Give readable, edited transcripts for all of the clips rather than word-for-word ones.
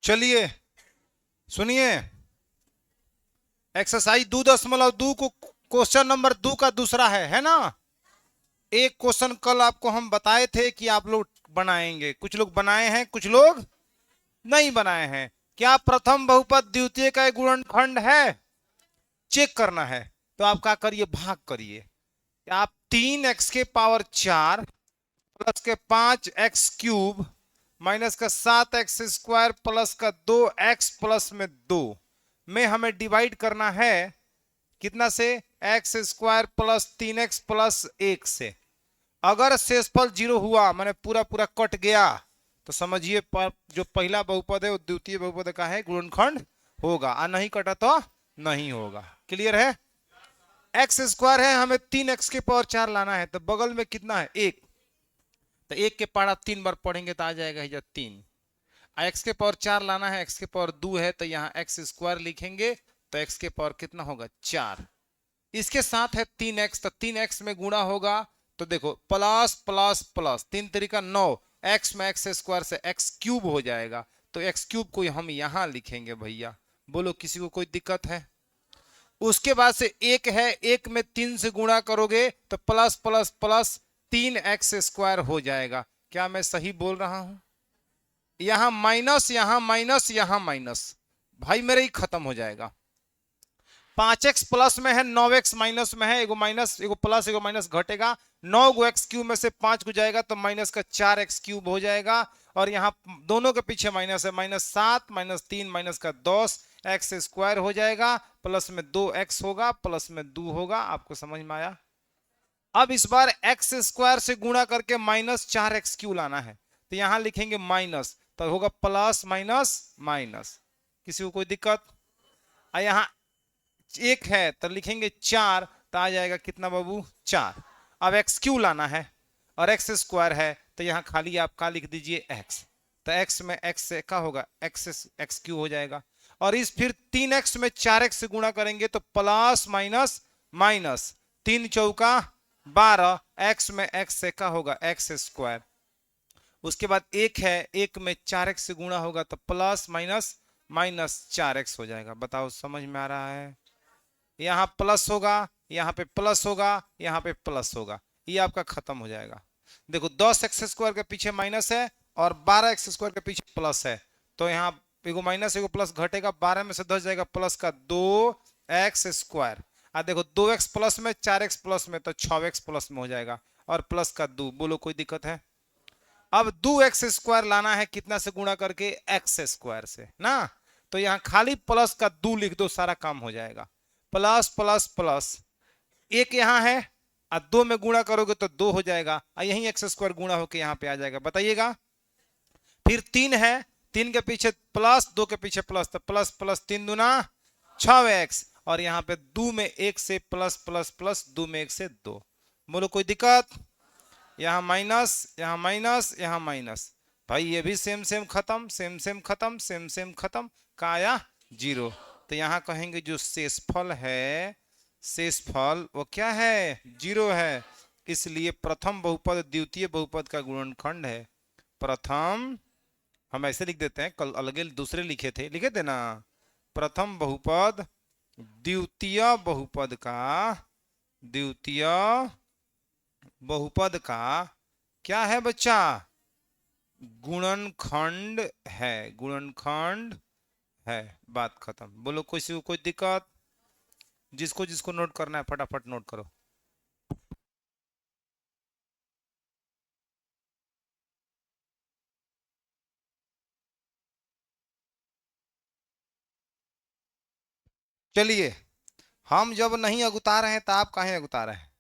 चलिए सुनिए, एक्सरसाइज 2.2 को क्वेश्चन नंबर 2 का दूसरा है ना। एक क्वेश्चन कल आपको हम बताए थे कि आप लोग बनाएंगे, कुछ लोग बनाए हैं कुछ लोग नहीं बनाए हैं। क्या प्रथम बहुपद द्वितीय का एक गुणनखंड है? चेक करना है तो आप क्या करिए, भाग करिए। आप 3x⁴ प्लस के 5x³ माइनस का 7x² प्लस का 2x प्लस में 2 में हमें डिवाइड करना है कितना से, x² प्लस 3x प्लस 1 से। अगर शेषफल 0 हुआ माने पूरा पूरा कट गया तो समझिए जो पहला बहुपद है वो द्वितीय बहुपद का है गुणनखंड होगा, और नहीं कटा तो नहीं होगा। क्लियर है? x² है, हमें 3x⁴ लाना है तो बगल में कितना है 1, तो 1 के पढ़ा 3 बार पढ़ेंगे तो आ जाएगा 3। x⁴ लाना है, x⁴2 है तो यहाँ x² लिखेंगे तो x⁴ कितना होगा 4। इसके साथ है 3x, तो 3x में गुणा होगा तो देखो प्लस प्लस प्लस 3 तरीका 9, x में x² से x³ हो जाएगा तो x³ को हम यहां लिखेंगे भैया। बोलो किसी को कोई दिक्कत है? उसके बाद से 1 है, 1 में 3 से गुणा करोगे तो प्लस प्लस प्लस 3x² हो जाएगा। क्या मैं सही बोल रहा हूं? यहां माइनस यहां माइनस यहां माइनस, भाई मेरे ही खत्म हो जाएगा। 5x प्लस में है, 9x माइनस में है, एगो माइनस एगो प्लस एगो माइनस घटेगा, 9 गो x³ में से 5 को जाएगा तो माइनस का 4x³ हो जाएगा। और यहाँ दोनों के पीछे माइनस है, -7 -3 माइनस का 10 x² हो जाएगा, प्लस में 2x होगा, प्लस में 2 होगा। आपको समझ में आया? अब इस बार x² से गुणा करके -4x³ लाना है तो यहां लिखेंगे माइनस, तो होगा प्लस माइनस माइनस। किसी को कोई दिक्कत? यहां 1 है तो लिखेंगे 4, तो आ जाएगा कितना बाबू 4। अब x³ लाना है और x² है तो यहां खाली आप का लिख दीजिए x, तो x में x से क्या होगा x³ हो जाएगा। और इस फिर 3x में 4x से गुणा करेंगे तो प्लस माइनस माइनस, 3 चौका 12, x में x से क्या होगा x²। उसके बाद 1 है, 1 में 4x से गुणा होगा तो प्लस माइनस माइनस 4x हो जाएगा। बताओ समझ में आ रहा है? यहां प्लस होगा, यहां पे प्लस होगा, यहां पे प्लस होगा, ये आपका खत्म हो जाएगा। देखो 10x² के पीछे माइनस है और 12x² के पीछे प्लस है, तो यहाँ एगो माइनस एगो प्लस घटेगा, 12 में से 10 जाएगा प्लस का 2x²। देखो 2x प्लस में 4x प्लस में तो 6x प्लस में हो जाएगा और प्लस का 2। बोलो कोई दिक्कत है? अब 2x² लाना है कितना से गुणा करके, x² से ना, तो यहां खाली प्लस का 2 लिख दो, सारा काम हो जाएगा। प्लस प्लस प्लस 1 यहां है और 2 में गुणा करोगे तो 2 हो जाएगा, और यही x² गुणा होकर यहां पे आ जाएगा। बताइएगा। फिर 3 है, 3 के पीछे प्लस, 2 के पीछे प्लस, तो प्लस प्लस 3 दूना 6x, और यहां पे 2 में 1 से प्लस प्लस प्लस 2 में 1 से 2। बोलो कोई दिक्कत? यहां माइनस यहां माइनस यहां माइनस, भाई ये भी सेम सेम खत्म, सेम सेम खत्म, सेम सेम खत्म, का आया 0। तो यहां कहेंगे जो शेषफल है, शेषफल वो क्या है 0 है। इसलिए प्रथम बहुपद द्वितीय बहुपद का गुणनखंड है। प्रथम, हम ऐसे लिख देते हैं, कल अलग दूसरे लिखे थे ना। प्रथम बहुपद द्वितीय बहुपद का, द्वितीय बहुपद का क्या है बच्चा? गुणनखंड है, गुणनखंड है। बात खत्म। बोलो किसी को कोई दिक्कत? जिसको जिसको नोट करना है फटाफट नोट करो। चलिए, हम जब नहीं अगुता रहे हैं तो आप काहे अगुता रहे हैं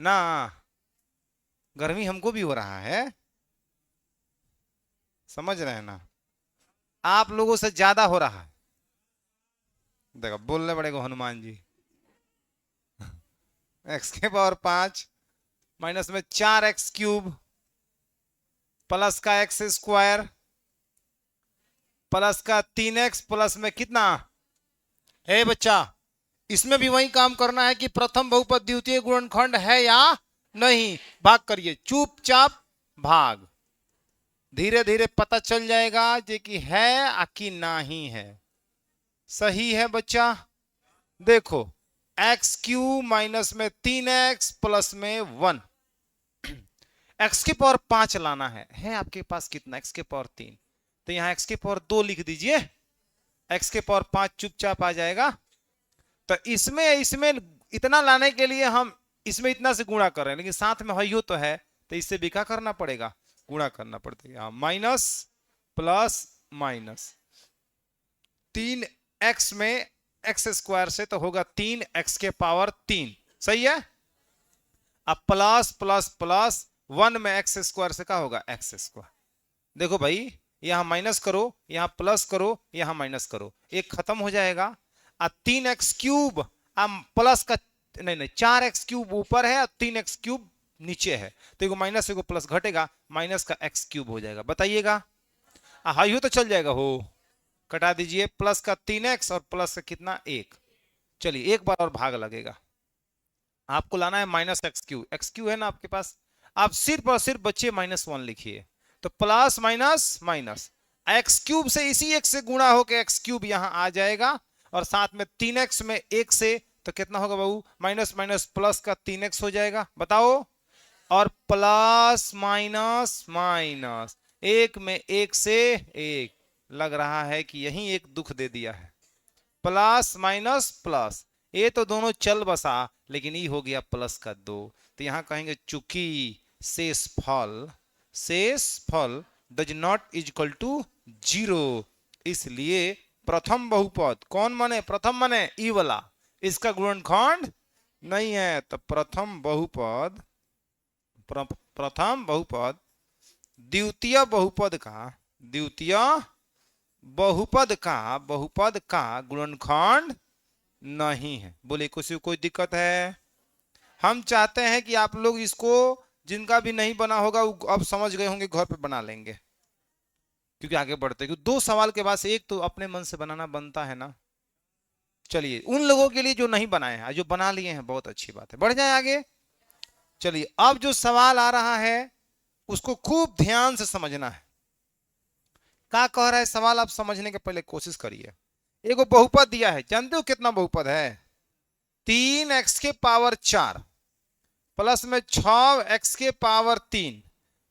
ना? गर्मी हमको भी हो रहा है, समझ रहे हैं ना? आप लोगों से ज्यादा हो रहा है। देखो बोलने पड़ेगा हनुमान जी। x⁴ माइनस में 4x³ प्लस का x² प्लस का 3x प्लस में कितना है बच्चा? इसमें भी वही काम करना है कि प्रथम बहुपद द्वितीय गुणनखंड है या नहीं। भाग करिए, चुपचाप भाग। धीरे धीरे पता चल जाएगा जे कि है कि नहीं है। सही है बच्चा। देखो एक्स क्यू माइनस में 3x प्लस में 1, एक्स की पावर 5 लाना है आपके पास कितना, एक्स के पावर 3, तो यहां एक्स की पावर 2 लिख दीजिए, एक्स के पावर 5 चुपचाप आ जाएगा। तो इसमें इसमें इतना लाने के लिए हम इसमें इतना से गुणा कर रहे हैं, लेकिन साथ में हयो तो है, तो इससे भी क्या करना पड़ेगा, गुणा करना पड़ेगा। माइनस प्लस माइनस, 3x में एक्स स्क्वायर से तो होगा 3x के पावर 3, सही है। अब प्लस प्लस प्लस 1 में एक्स स्क्वायर से क्या होगा, एक्स स्क्वायर। देखो भाई यहां माइनस करो, यहां प्लस करो, यहां माइनस करो, एक खत्म हो जाएगा। 3x क्यूब, अब प्लस का नहीं नहीं 4x क्यूब ऊपर है और 3x क्यूब नीचे है, तो एगो माइनस एगो प्लस घटेगा, माइनस का x क्यूब हो जाएगा। बताइएगा हाई हो तो चल जाएगा, हो कटा दीजिए, प्लस का 3x और प्लस का कितना 1। चलिए एक बार और भाग लगेगा, आपको लाना है माइनस एक्स क्यू है ना आपके पास, आप सिर्फ और सिर्फ बच्चे -1 लिखिए, तो plus minus minus x cube से इसी एक से गुणा होकर एक्स क्यूब यहां आ जाएगा, और साथ में 3x में 1 से तो कितना होगा बाबू, माइनस माइनस प्लस का 3x हो जाएगा। बताओ, और प्लस माइनस माइनस 1 में 1 से 1, लग रहा है कि यही एक दुख दे दिया है, प्लस माइनस प्लस, ये तो दोनों चल बसा, लेकिन ये हो गया प्लस का 2, तो यहां कहेंगे चूंकि शेष फल डज नॉट इक्वल टू 0, इसलिए प्रथम बहुपद कौन माने, प्रथम माने ई वाला, इसका गुणनखंड नहीं है, तो प्रथम बहुपद द्वितीय बहुपद का गुणनखंड नहीं है। बोले किसी को कोई दिक्कत है? हम चाहते हैं कि आप लोग इसको, जिनका भी नहीं बना होगा वो अब समझ गए होंगे, घर पे बना लेंगे, क्योंकि आगे बढ़ते, क्योंकि 2 सवाल के बाद से एक तो अपने मन से बनाना बनता है ना। चलिए उन लोगों के लिए जो नहीं बनाए हैं, जो बना लिए हैं बहुत अच्छी बात है, बढ़ जाए आगे। चलिए अब जो सवाल आ रहा है उसको खूब ध्यान से समझना है, क्या कह रहा है सवाल, आप समझने के पहले कोशिश करिए। एगो बहुपद दिया है, जानते हो कितना बहुपद है, 3x के पावर 4 प्लस में 6x के पावर 3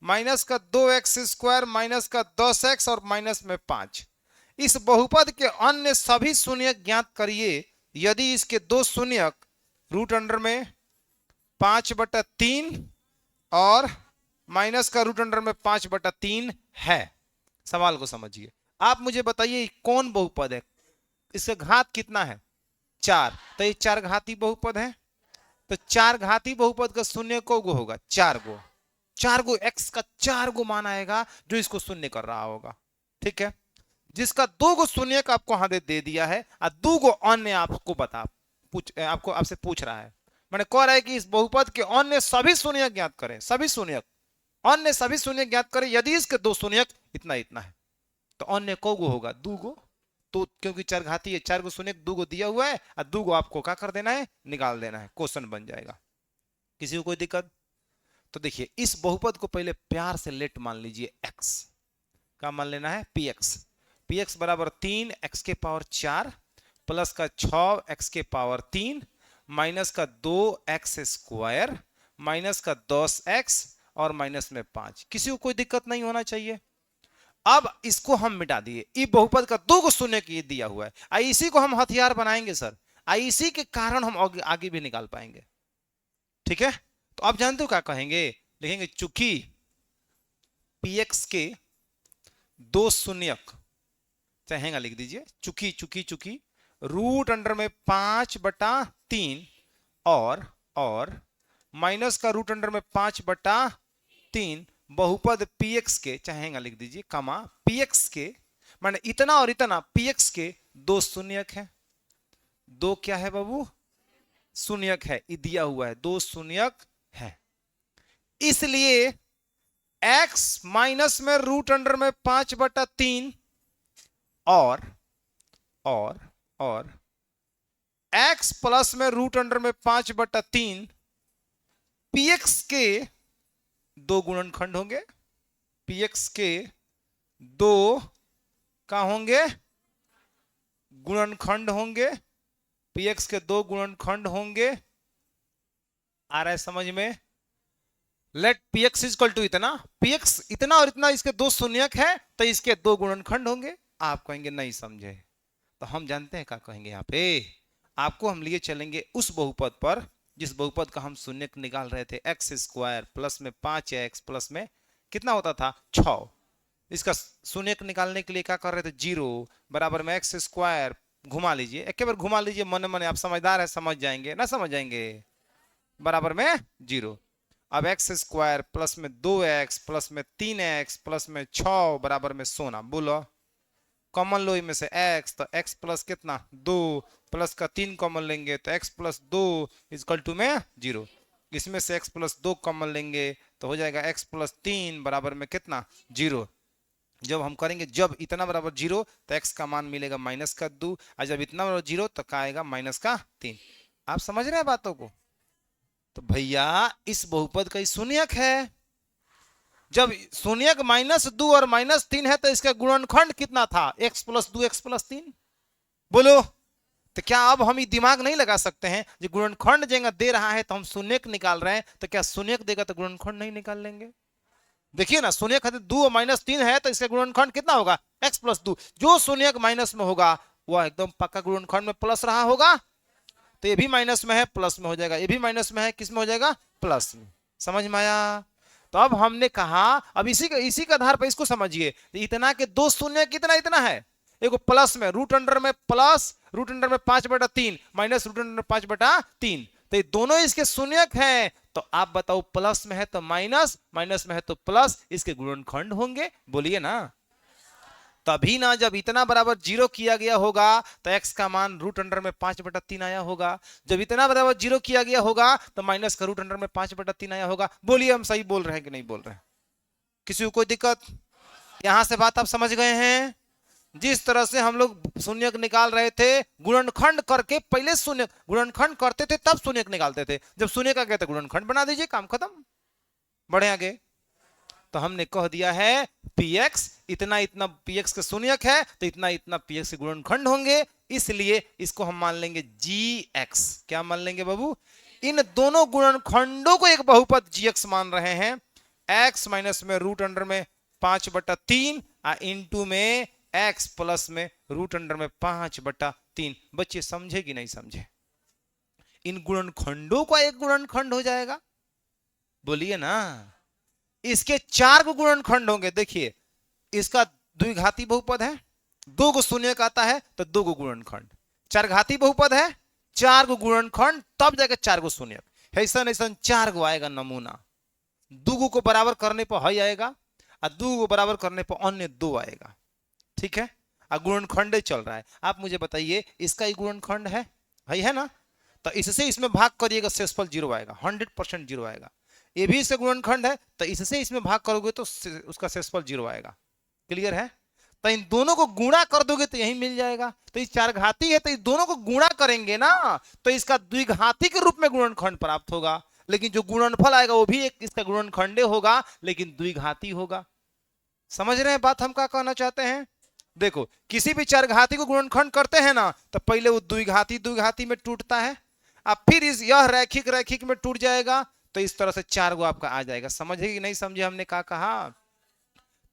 माइनस का 2x स्क्वायर माइनस का 10x और माइनस में 5। इस बहुपद के अन्य सभी शून्यक ज्ञात करिए यदि इसके 2 शून्यक रूट अंडर में 5/3 और माइनस का रूट अंडर में 5/3 है। सवाल को समझिए, आप मुझे बताइए कौन बहुपद है, इसका घात कितना है, 4, तो ये 4 घाती बहुपद है, तो 4 घाती बहुपद का शून्य को गो होगा, 4 गो x का 4 गो मान आएगा जो इसको शून्य कर रहा होगा, ठीक है। जिसका 2 गो शून्य का आपको यहां दे दिया है और 2 गो अन्य आपको आपसे पूछ रहा है, मैंने कह रहा है कि इस बहुपद के अन्य सभी शून्य ज्ञात करें, सभी शून्य ज्ञात करें यदि इसके 2 शून्य इतना इतना है, तो अन्य को गो होगा, 2 गो, तो क्योंकि 4 घाती है, 4 गो शून्य 2 गो दिया हुआ है और 2 गो आपको क्या कर देना है, निकाल देना है, क्वेश्चन बन जाएगा। किसी को कोई दिक्कत? तो देखिए इस बहुपद को पहले प्यार से लेट मान लीजिए, x का मान लेना है px बराबर 3x के पावर 4 प्लस का 6x के पावर 3 माइनस का 2x स्क्वायर माइनस का 10x और माइनस में 5। किसी को कोई दिक्कत नहीं होना चाहिए। अब इसको हम मिटा दिए, ये बहुपद का 2 गो शून्य की दिया हुआ है, इसी को हम हथियार बनाएंगे सर, इसी के कारण हम आगे भी निकाल पाएंगे, ठीक है। तो आप जानते हो क्या कहेंगे, लिखेंगे चूंकि px के 2 शून्यक, चाहेगा लिख दीजिए चूंकि रूट अंडर में 5/3 और माइनस का रूट अंडर में 5/3 बहुपद px के, चाहेगा लिख दीजिए कमा px के, माने इतना और इतना, px के 2 शून्यक है, 2 क्या है बाबू, शून्यक है, ये दिया हुआ है 2 शून्यक है, इसलिए x माइनस में रूट अंडर में 5/3 और x प्लस में रूट अंडर में 5/3 px के 2 गुणनखंड होंगे, px के दो का होंगे गुणनखंड होंगे, px के दो गुणनखंड होंगे। आ रहा है समझ में? लेट px इक्वल टू इतना, px इतना और इतना इसके दो शून्यक है तो इसके दो गुणनखंड होंगे। आप कहेंगे नहीं समझे, तो हम जानते हैं क्या कहेंगे यहाँ पे। आपको हम लिए चलेंगे उस बहुपद पर जिस बहुपद का हम शून्यक निकाल रहे थे, एक्स स्क्वायर प्लस में 5x प्लस में कितना होता था 6। इसका शून्यक निकालने के लिए क्या कर रहे थे, 0 बराबर में एक्स स्क्वायर, घुमा लीजिए एक बार, घुमा लीजिए मन मन, आप समझदार है समझ जाएंगे ना, समझ जाएंगे, बराबर में 0। अब एक्स स्क्वायर प्लस में 2x प्लस में 3x प्लस में 6 बराबर में 16। बोलो कॉमन लो में से x, तो x प्लस कितना 2 प्लस का 3 कॉमन लेंगे तो x प्लस 2 इक्वल टू में 0। इसमें से x प्लस 2 कॉमन लेंगे तो हो जाएगा x प्लस 3 बराबर में कितना 0। जब हम करेंगे जब इतना बराबर 0 तो x का मान मिलेगा माइनस का 2, और जब इतना बराबर 0 तो क्या आएगा माइनस का 3। आप समझ रहे हैं बातों को? तो भैया इस बहुपद का शून्यक है। जब शून्यक -2 और -3 है तो इसका गुणनखंड कितना था, x प्लस 2 x प्लस 3। बोलो तो क्या अब हम ये दिमाग नहीं लगा सकते हैं जो गुणनखंड जगह दे रहा है तो हम शून्यक निकाल रहे हैं, तो क्या शून्यक देगा तो गुणनखंड नहीं निकाल लेंगे? देखिए ना, शून्यक 2 और -3 है तो इसका गुणनखंड कितना होगा x प्लस 2। जो शून्यक माइनस में होगा वह एकदम पक्का गुणनखंड में प्लस रहा होगा, तो ये भी माइनस में है प्लस में हो जाएगा, ये भी माइनस में है किस में हो जाएगा प्लस में। समझ में आया? तो अब हमने कहा अब इसी के आधार पर इसको समझिए, इतना के दो शून्य कितना इतना है, एक प्लस में रूट अंडर में प्लस रूट अंडर में 5/3 माइनस रूट अंडर में 5/3, तो ये दोनों इसके शून्यक हैं। तो आप बताओ प्लस में है तो माइनस, माइनस में है तो प्लस, इसके गुणनखंड होंगे, बोलिए ना। तभी ना जब इतना बराबर 0 किया गया होगा तो x का मान रूट अंडर में 5/3 आया होगा, जब इतना बराबर 0 किया गया होगा तो माइनस का रूट अंडर में 5/3 आया होगा। बोलिए हम सही बोल रहे हैं कि नहीं बोल रहे हैं? किसी को कोई दिक्कत? यहां से बात आप समझ गए हैं? जिस तरह से हम लोग शून्यक निकाल रहे थे गुणनखंड करके, पहले शून्य गुणनखंड करते थे तब शून्यक निकालते थे, जब शून्यक आ गया तो गुणनखंड बना दीजिए, काम खत्म, बढ़े आगे। तो हमने कह दिया है px इतना इतना px का शून्यक है तो इतना इतना px के गुणनखंड होंगे, इसलिए इसको हम मान लेंगे gx। क्या मान लेंगे बाबू? इन दोनों गुणनखंडों को एक बहुपद gx मान रहे हैं। x माइनस में रूट अंडर में 5/3 इंटू में x प्लस में रूट अंडर में 5/3। बच्चे समझे कि नहीं समझे? इन गुणनखंडों का एक गुणनखंड हो जाएगा, बोलिए ना। इसके 4 गो गुणनखंड होंगे। देखिए इसका द्विघाती बहुपद है, 2 गो शून्यक आता है तो 2 गो गुणनखंड, 4 घाती बहुपद है 4 गो गुणनखंड, तब जाकर 4 गो शून्यक, ऐसा ऐसा 4 गो आएगा नमूना। 2 गो को बराबर करने पर हई आएगा और 2 गो बराबर करने पर अन्य 2 आएगा, ठीक है। और गुणनखंड चल रहा है। आप मुझे बताइए इसका ही गुणनखंड है ना, तो इससे इसमें भाग करिएगा शेषफल 0 आएगा, 100% 0 आएगा। ये भी इसका गुणनखंड है तो इससे इसमें भाग करोगे तो उसका शेषफल 0 आएगा। क्लियर है? तो इन दोनों को गुणा कर दोगे तो यही मिल जाएगा। तो इस 4 घाती है तो इस दोनों को गुणा करेंगे ना तो इसका द्विघाती के रूप में गुणनखंड प्राप्त होगा, लेकिन जो गुणनफल आएगा वो भी एक इसका गुणनखंड होगा लेकिन द्विघाती होगा। समझ रहे हैं बात हम क्या कहना चाहते हैं? देखो किसी भी 4 घाती को गुणनखंड करते हैं ना तो पहले वो द्विघाती में टूटता है, अब फिर यह रैखिक में टूट जाएगा, तो इस तरह से 4 गो आपका आ जाएगा। समझे कि नहीं समझे हमने क्या कहा?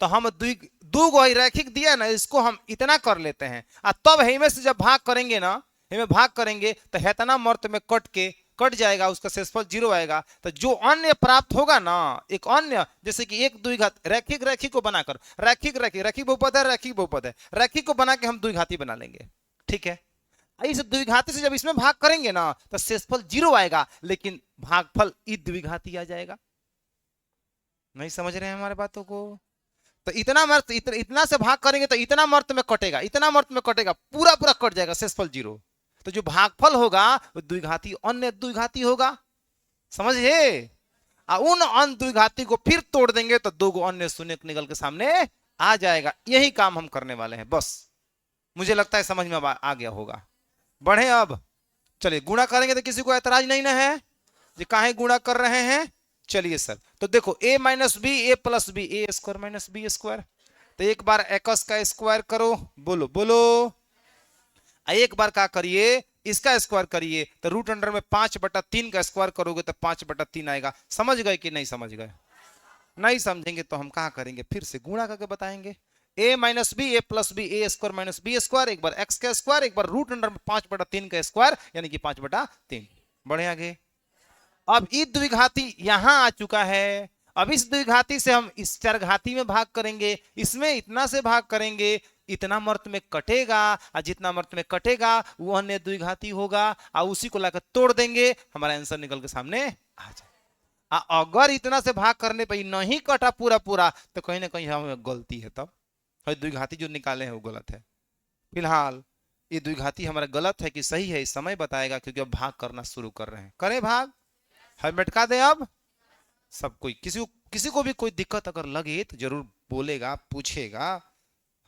तो हम 2 गो रैखिक दिया ना, इसको हम इतना कर लेते हैं और तब हेमे से जब भाग करेंगे ना, हेमे भाग करेंगे तो हेतना मर्त में कट जाएगा, उसका शेषफल 0 आएगा। तो जो अन्य प्राप्त होगा ना, एक अन्य जैसे कि एक द्विघात रैखिक को बनाकर रैखिक बहुपद है, रैखिक को बना के हम द्विघाती बना लेंगे, ठीक है। इस द्विघाती से जब इसमें भाग करेंगे ना तो शेषफल 0 आएगा लेकिन भागफल ई द्विघाती आ जाएगा। नहीं समझ रहे हैं हमारे बातों को? तो इतना से भाग करेंगे तो इतना मर्त में कटेगा, इतना मर्त में कटेगा, पूरा कट जाएगा, शेषफल 0। तो जो भागफल होगा वो द्विघाती अन्य द्विघाती होगा, समझिए। उन अन्य द्विघाती को फिर तोड़ देंगे तो 2 गो अन्य शून्य निकल के सामने आ जाएगा। यही काम हम करने वाले हैं, बस मुझे लगता है समझ में आ गया होगा। बढ़े अब, चलिए गुणा करेंगे तो किसी को ऐतराज नहीं ना है जी काहे गुणा कर रहे हैं? चलिए सर, तो देखो a minus B A plus B, A square minus B square, तो एक बार एक्स का स्क्वायर करो, बोलो बोलो। एक बार क्या करिए, इसका स्क्वायर करिए, तो रूट अंडर में 5/3 का स्क्वायर करोगे तो 5/3 आएगा। समझ गए कि नहीं समझ गए? नहीं समझेंगे तो हम कहा करेंगे, फिर से गुणा करके बताएंगे। a minus B, A plus B, A square minus B square, एक बार एक्स का स्क्वायर, एक बार रूट अंडर में 5/3 का स्क्वायर, यानी कि 5/3। बढ़े आगे। अब ई द्विघाती यहां आ चुका है। अब इस द्विघाती से हम इस चरघाती में भाग करेंगे, इसमें इतना से भाग करेंगे, इतना मर्त में कटेगा, और जितना मर्त में कटेगा वो अन्य द्विघाती होगा, और उसी को लाकर तोड़ देंगे, हमारा आंसर निकल के सामने आ जाए। अगर इतना से भाग करने पर नहीं कटा पूरा पूरा, तो कहीं ना कहीं हमें गलती है, तब द्विघाती जो निकाले हैं वो गलत है। फिलहाल ये द्विघाती हमारा गलत है कि सही है, इस समय बताएगा, क्योंकि अब भाग करना शुरू कर रहे हैं। करें भाग, हम बैठका दें अब सब कोई। किसी को भी कोई दिक्कत अगर लगे तो जरूर बोलेगा, पूछेगा,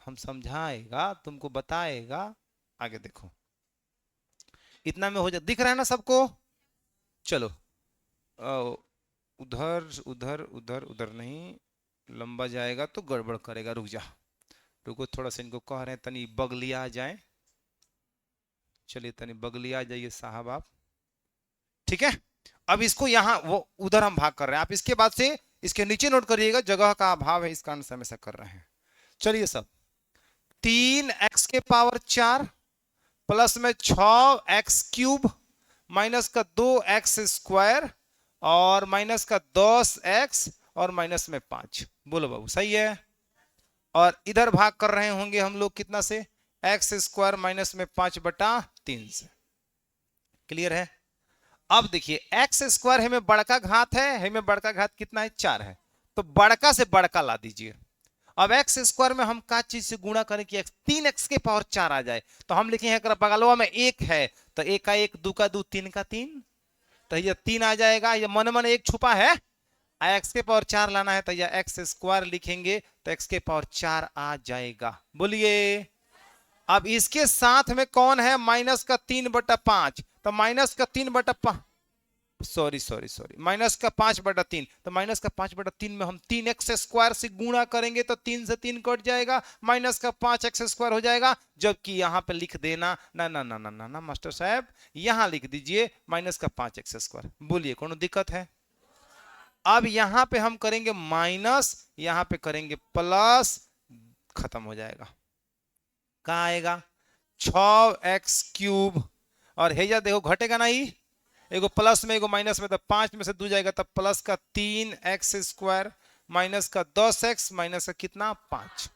हम समझाएगा, तुमको बताएगा। आगे देखो, इतना में हो जाए, दिख रहा है ना सबको? चलो उधर उधर उधर उधर नहीं, लंबा जाएगा तो गड़बड़ करेगा। रुक जा, रुको थोड़ा सा, इनको कह रहे हैं तनी बगलिया आ जाए। चलिए तनी बगलिया आ जाइए साहब आप, ठीक है। अब इसको यहां वो उधर हम भाग कर रहे हैं, आप इसके बाद से इसके नीचे नोट करिएगा, जगह का अभाव है इस कारण से हम ऐसा कर रहे हैं। चलिए सब, 3x⁴ प्लस में 6x³ माइनस का 2x² और माइनस का 10x और माइनस में 5। बोलो बाबू सही है। और इधर भाग कर रहे होंगे हम लोग कितना से, x² माइनस में 5/3 से। क्लियर है? अब देखिए x² हमें बड़का घात है, हमें बड़का घात कितना है, 4 है, तो बड़का से बड़का ला दीजिए। अब x² में हम का चीज से गुणा करें कि 3x⁴ आ जाए, तो हम लिखेंगे बगलवा में 1 है, तो 1 का 1, 2 का 2, 3 का 3, तो ये 3 आ जाएगा। ये मन मन 1 छुपा है, x⁴ लाना है, तो यह x² लिखेंगे तो x⁴ आ जाएगा। बोलिए। अब इसके साथ में कौन है, माइनस का 3/5, तो माइनस का 3/5, सॉरी सॉरी सॉरी, माइनस का 5/3, तो माइनस का 5/3 में हम 3x² से गुणा करेंगे तो 3 से 3 कट जाएगा, माइनस का 5x² हो जाएगा। जबकि यहां पे लिख देना ना ना ना ना ना ना मास्टर साहब, यहां लिख दीजिए माइनस का 5x²। बोलिए कौन दिक्कत है? अब यहां पे हम करेंगे माइनस, यहां पे करेंगे प्लस, खत्म हो जाएगा। कहां आएगा, 6x³ और हेजा देखो घटेगा नहीं, एगो प्लस में एगो माइनस में, तो 5 में से 2 जाएगा, तब प्लस का 3x² माइनस का 10x माइनस का कितना 5।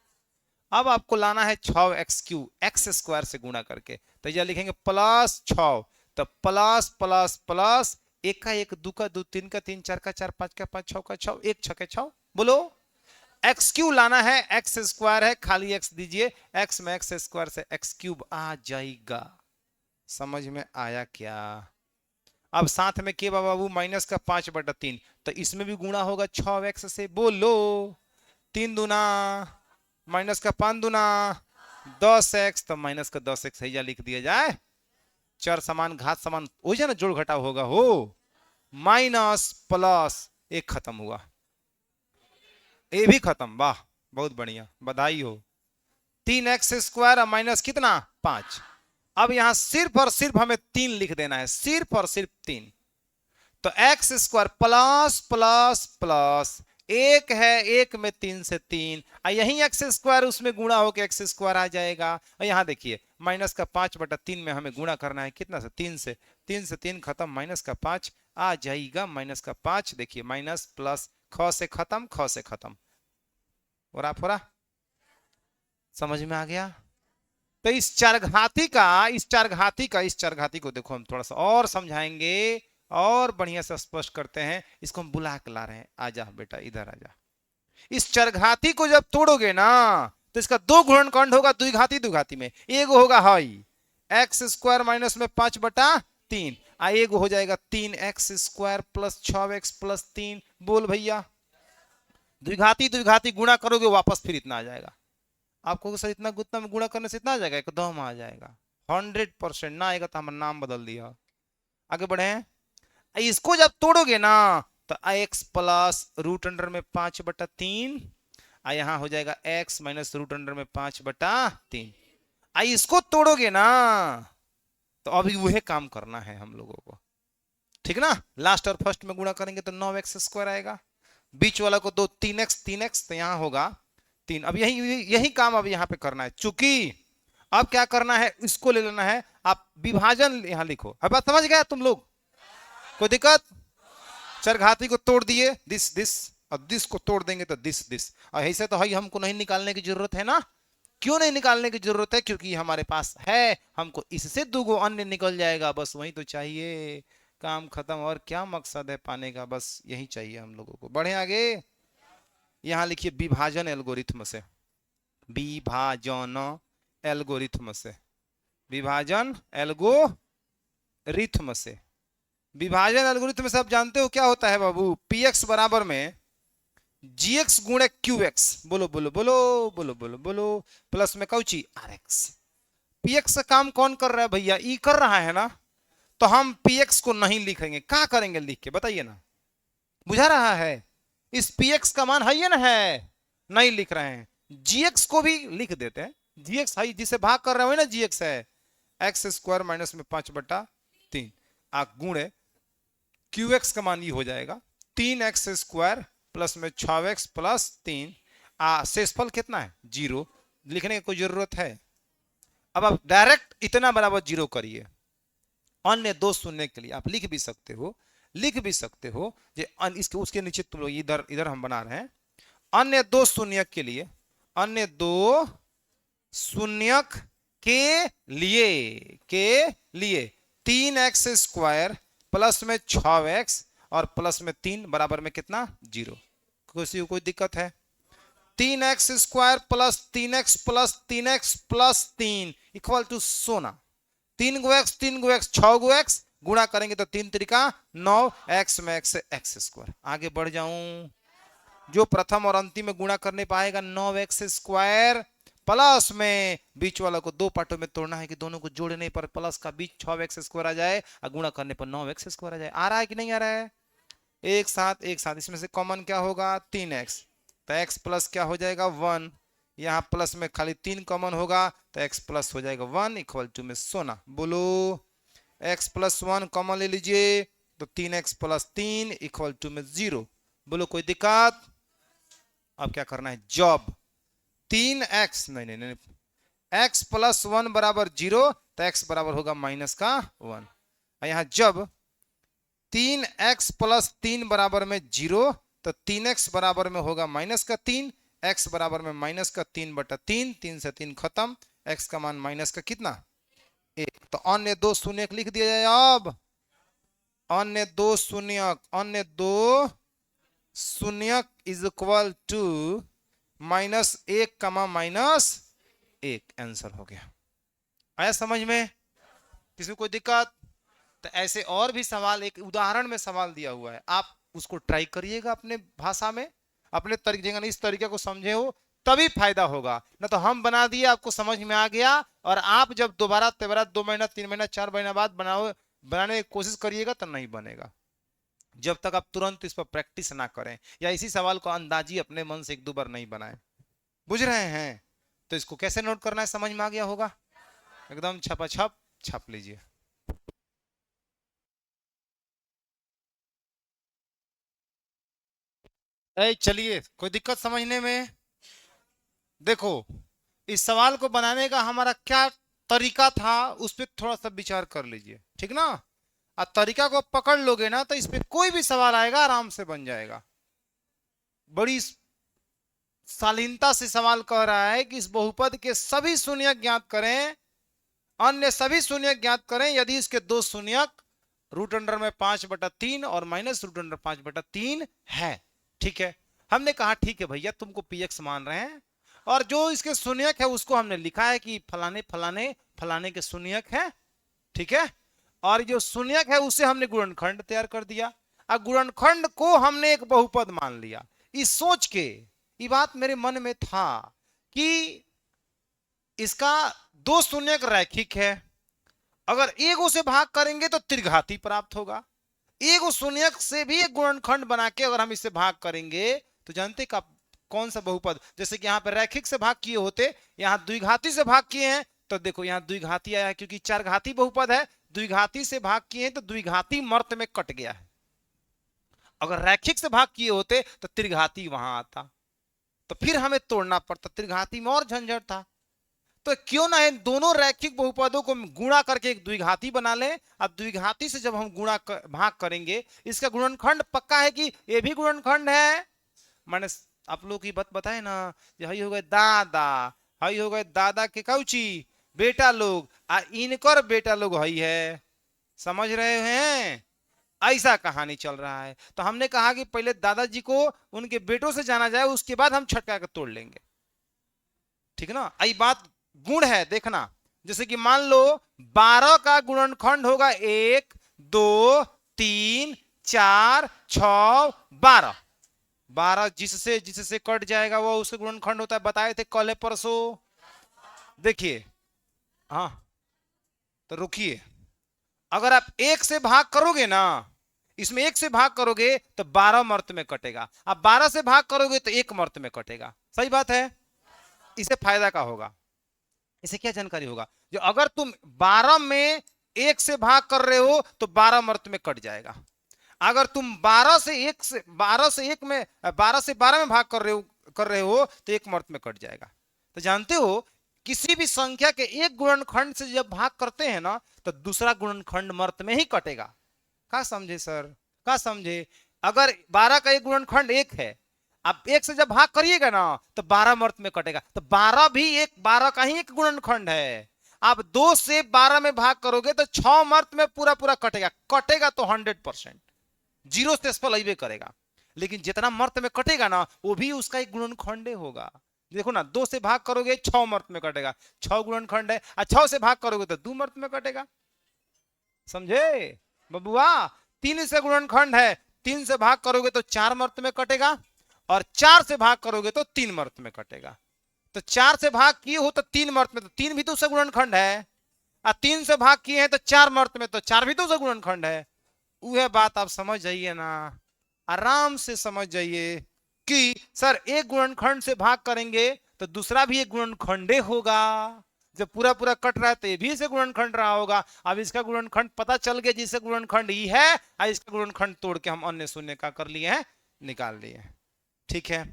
अब आपको लाना है 6x³ x² से गुणा करके, तो यह लिखेंगे प्लस 6, तो प्लस प्लस प्लस, 1 का 1, 2 का 2, 3 का 3, 4 का 4, 5 का 5, 6 का 6, 1 6 के 6। बोलो x³ लाना है, x² है, खाली x दीजिए, x में x² से x³ आ जाएगा। समझ में आया क्या? अब साथ में के बाबू माइनस का 5/3, तो इसमें भी गुणा होगा 6x से। बोलो 3 दूना माइनस का 5 दूना 10x, तो माइनस का 10x है, लिख दिया जाए। चर समान घात समान हो जाए ना, जोड़ घटाव होगा हो, माइनस प्लस, एक खत्म हुआ, ये भी खत्म, वाह बहुत बढ़िया, बधाई हो। 3x² माइनस कितना 5। अब यहां सिर्फ और सिर्फ हमें 3 लिख देना है, सिर्फ और सिर्फ 3, तो x² प्लस प्लस प्लस, 1 है, 1 में 3 से 3, यही x² उसमें गुणा होकर x² आ जाएगा। और यहां देखिए माइनस का 5/3 में हमें गुणा करना है कितना से, 3 से, 3 से 3 खत्म, माइनस का 5 आ जाएगा, माइनस का 5। देखिए माइनस प्लस, ख से खत्म, ख से खत्म, और आप समझ में आ गया? तो इस चरघाती को देखो हम थोड़ा सा और समझाएंगे और बढ़िया से स्पष्ट करते हैं। इसको हम बुला के ला रहे हैं, आजा बेटा इधर आजा। इस चरघाती को जब तोड़ोगे ना, तो इसका 2 गुणनखंड होगा द्विघाती में, एक होगा हाई x² माइनस में 5/3, एक हो जाएगा 3x² प्लस 6x प्लस 3। बोल भैया, द्विघाती गुणा करोगे वापस फिर इतना आ जाएगा। आपको सर इतना गुत्ता में गुणा करने से इतना आ जाएगा, एकदम आ जाएगा 100%। ना आएगा तो हमारा नाम बदल दिया। आगे बढ़े, इसको जब तोड़ोगे ना, तो x प्लस रूट अंडर में 5/3 यहाँ हो जाएगा x माइनस रूट अंडर में 5/3। आई इसको तोड़ोगे ना तो अभी वही काम करना है हम लोगों को, ठीक ना। लास्ट और फर्स्ट में गुणा करेंगे तो 9x² आएगा, बीच वाला को दो 3x तो यहाँ होगा 3। अब यही यही काम अब यहाँ पे करना है, चूंकि अब क्या करना है, इसको ले लेना है, आप विभाजन यहाँ लिखो। अब बात समझ गया तुम लोग, कोई दिक्कत? चरघाती को तोड़ दिए दिस दिस, और दिस को तोड़ देंगे तो दिस दिस, और ऐसे तो है हमको नहीं निकालने की जरूरत है ना। क्यों नहीं निकालने की जरूरत है? क्योंकि हमारे पास है, हमको इससे दुगो अन्य निकल जाएगा, बस वही तो चाहिए, काम खत्म। और क्या मकसद है पाने का, बस यही चाहिए हम लोगों को। बढ़े आगे, यहां लिखिए विभाजन एल्गोरिथम से, विभाजन एल्गोरिथम से, विभाजन एल्गोरिथम से। विभाजन एल्गोरिथम से आप जानते हो क्या होता है बाबू, px बराबर में gx गुणे qx, बोलो बोलो बोलो बोलो बोलो बोलो, प्लस में कौची rx। px का काम कौन कर रहा है भैया, ई कर रहा है ना, तो हम px को नहीं लिखेंगे, क्या करेंगे लिख के बताइए ना, बुझा रहा है? इस px का मान है ये ना, है नहीं लिख रहे हैं, gx को भी लिख देते हैं, gx है जिसे भाग कर रहे हो ना, gx है x² माइनस में 5/3 गुणे qx का मान ये हो जाएगा 3x² प्लस में 6x प्लस 3, शेषफल कितना है 0, लिखने की कोई जरूरत है? अब आप डायरेक्ट इतना बराबर 0 करिए, अन्य दो शून्य के लिए आप लिख भी सकते हो, लिख भी सकते हो जे इसके उसके नीचे तुम लोग इधर इधर हम बना रहे हैं, अन्य दो शून्य के लिए, अन्य दो शून्य के लिए 3x² प्लस में 6x और प्लस में 3 बराबर में कितना 0। किसी को कोई दिक्कत है? 3x² plus 3x plus 3x plus 3 equal to 16, 3 go x 3 go x 6 go x गुणा करेंगे तो 3 त्रिका 9, x में x से x²। आगे बढ़ जाऊं, जो प्रथम और अंतिम में गुणा करने पाएगा 9x² प्लस में बीच वाला को दो पार्टों में तोड़ना है कि दोनों को जोड़ने पर प्लस का बीच 6x² आ जाए और गुणा करने पर 9x² आ जाए। आ रहा है कि नहीं आ रहा है? एक साथ इसमें से कॉमन क्या होगा 3x, तो x प्लस क्या हो जाएगा 1, यहाँ प्लस में खाली 3 कॉमन होगा तो x प्लस हो जाएगा 1 इक्वल टू में 16। बोलो x प्लस 1 कॉमन ले लीजिए तो 3x प्लस 3 इक्वल टू में 0। बोलो कोई दिक्कत? अब क्या करना है, जॉब 3x नहीं x प्लस 1 बराबर 0 तो x बराबर होगा माइनस का 1, यहाँ जब 3x प्लस 3 बराबर में 0 तो 3x बराबर में होगा माइनस का 3, x बराबर में माइनस का 3/3, 3 से 3 खत्म, x का मान माइनस का कितना 1। तो अन्य दो शून्य लिख दिया जाए। अब अन्य दो शून्य इज इक्वल टू -1 -1 आंसर हो गया। आया समझ में? किसी को कोई दिक्कत? तो ऐसे और भी सवाल, एक उदाहरण में सवाल दिया हुआ है, आप उसको ट्राई करिएगा अपने भाषा में, अपने तरीके, इस तरीके को समझे हो तभी फायदा होगा, ना तो हम बना दिए आपको समझ में आ गया और आप जब दोबारा 2 महीना 3 महीना 4 महीना बाद बनाने की कोशिश करिएगा तो नहीं बनेगा, जब तक आप तुरंत इस पर प्रैक्टिस ना करें या इसी सवाल को अंदाजी अपने मन से 1-2 बार नहीं बनाए। बुझ रहे हैं? तो इसको कैसे नोट करना है समझ में आ गया होगा, एकदम छपाछप छाप लीजिए। चलिए, कोई दिक्कत समझने में? देखो इस सवाल को बनाने का हमारा क्या तरीका था उस पर थोड़ा सा विचार कर लीजिए, ठीक ना। और तरीका को पकड़ लोगे ना तो इस पे कोई भी सवाल आएगा आराम से बन जाएगा। बड़ी शालीनता से सवाल कह रहा है कि इस बहुपद के सभी शून्य ज्ञात करें, अन्य सभी शून्य ज्ञात करें यदि इसके दो शून्य √में 5/3 और -√5/3 है। ठीक है, हमने कहा ठीक है भैया तुमको px मान रहे हैं और जो इसके शून्यक है उसको हमने लिखा है कि फलाने फलाने फलाने के शून्यक है, ठीक है। और जो शून्यक है उसे हमने गुणनखंड तैयार कर दिया और गुणनखंड को हमने एक बहुपद मान लिया। इस सोच के ये बात मेरे मन में था कि इसका दो शून्यक रैखिक है, अगर एगो से भाग करेंगे तो त्रिघाती प्राप्त होगा, एगो शून्यक से भी एक गुणनखंड बना के अगर हम इससे भाग करेंगे तो जानते का कौन सा बहुपद, जैसे कि यहाँ पे रैखिक से भाग किए होते, यहाँ द्विघाती से भाग किए हैं तो देखो यहाँ द्विघाती आया है, क्योंकि चार घाती बहुपद है, द्विघाती से भाग किए हैं तो द्विघाती मर्त में कट गया है। अगर रैखिक से भाग किए होते तो त्रिघाती वहां आता, तो फिर हमें तोड़ना पड़ता, त्रिघाती में और झंझट था। तो क्यों ना इन दोनों रैखिक बहुपदों को गुणा करके एक द्विघाती बना ले। अब द्विघाती से जब हम भाग करेंगे, इसका गुणनखंड पक्का है कि ये भी गुणनखंड है। मैंने आप लोग की बात बताए ना, हई हो गए दादा, हई हो गए दादा के कौची बेटा लोग, इनकर बेटा लोग हई है, समझ रहे हैं, ऐसा कहानी चल रहा है। तो हमने कहा कि पहले दादाजी को उनके बेटों से जाना जाए, उसके बाद हम छटका कर तोड़ लेंगे, ठीक है ना। आई बात गुण है, देखना। जैसे कि मान लो 12 का गुणनखंड होगा 1 2 3 4 6 12, 12 जिससे जिससे कट जाएगा वो उसका गुणनखंड होता है, बताए थे कल परसों। देखिए हाँ, तो रुकिए, अगर आप 1 से भाग करोगे ना, इसमें 1 से भाग करोगे तो 12 मर्त में कटेगा, आप 12 से भाग करोगे तो 1 मर्त में कटेगा, सही बात है। इसे फायदा का होगा, इसे क्या जानकारी होगा, जो अगर तुम 12 में 1 से भाग कर रहे हो तो 12 मर्त में कट जाएगा। अगर तुम 12 से 1 से 12 से 1 में 12 से 12 में भाग कर रहे हो तो 1 मर्त में कट जाएगा। तो जानते हो किसी भी संख्या के एक गुणनखंड से जब भाग करते हैं ना तो दूसरा गुणनखंड मर्त में ही कटेगा। क्या समझे सर, क्या समझे। अगर 12 का एक गुणनखंड 1 है, आप 1 से जब भाग करिएगा ना तो 12 मर्त में कटेगा, तो 12 भी एक 12 का ही एक गुणनखंड है। आप 2 से 12 में भाग करोगे तो 6 मर्त में पूरा पूरा कटेगा, कटेगा तो 100%, जीरो से स्पल अइबे करेगा। लेकिन जितना मर्त में कटेगा ना वो भी उसका एक गुणनखंड होगा। देखो ना, 2 से भाग करोगे 6 मर्त में कटेगा, 6 गुणनखंड है, और 6 से भाग करोगे तो 2 मर्त में कटेगा, समझे बबुआ। 3 से गुणनखंड है, 3 से भाग करोगे तो 4 मर्त में कटेगा, और 4 से भाग करोगे तो 3 मर्त में कटेगा। तो 4 से भाग किए हो तो 3 मर्त में, तो 3 भी तो उसका गुणनखंड है, और 3 से भाग किए हैं तो 4 मर्त में, तो 4 भी तो उसका गुणनखंड है। वह बात आप समझ जाइए ना, आराम से समझ जाइए कि सर एक गुणनखंड से भाग करेंगे तो दूसरा भी एक गुणनखंडे होगा, जब पूरा पूरा कट रहा है तो ये भी इसे गुणनखंड रहा होगा। अब इसका गुणनखंड पता चल गया, जिससे गुणनखंड ही है, और इसका गुणनखंड तोड़ के हम अन्य शून्य का कर लिए हैं, निकाल लिए। ठीक है,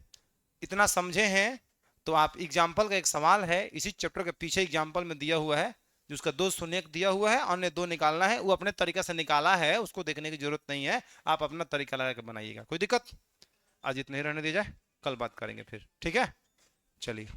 इतना समझे हैं तो आप एग्जाम्पल का एक सवाल है इसी चैप्टर के पीछे एग्जाम्पल में दिया हुआ है, जिसका 2 शून्य दिया हुआ है, अन्य 2 निकालना है, वो अपने तरीका से निकाला है, उसको देखने की जरूरत नहीं है, आप अपना तरीका लगा के बनाइएगा, कोई दिक्कत। आज इतना ही रहने दिया जाए, कल बात करेंगे फिर, ठीक है, चलिए।